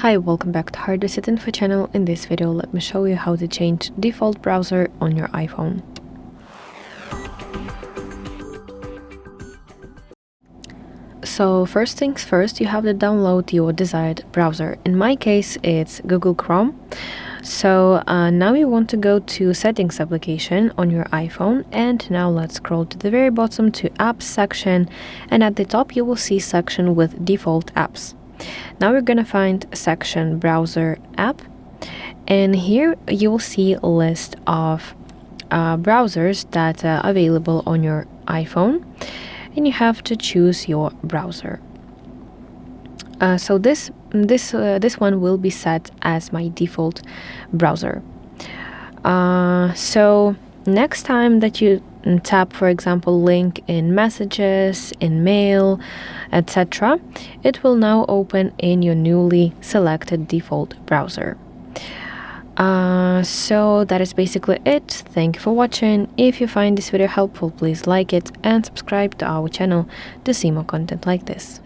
Hi, welcome back to HardReset.Info channel. In this video, let me show you how to change default browser on your iPhone. So first things first, you have to download your desired browser. In my case, it's Google Chrome. So now you want to go to Settings application on your iPhone, and now let's scroll to the very bottom to Apps section, and at the top you will see section with default apps. Now we're gonna find section Browser App, and here you will see a list of browsers that are available on your iPhone, and you have to choose your browser. So this one will be set as my default browser. So next time that you tap, for example, link in messages, in mail, etc., it will now open in your newly selected default browser. So that is basically it. Thank you for watching. If you find this video helpful, please like it and subscribe to our channel to see more content like this.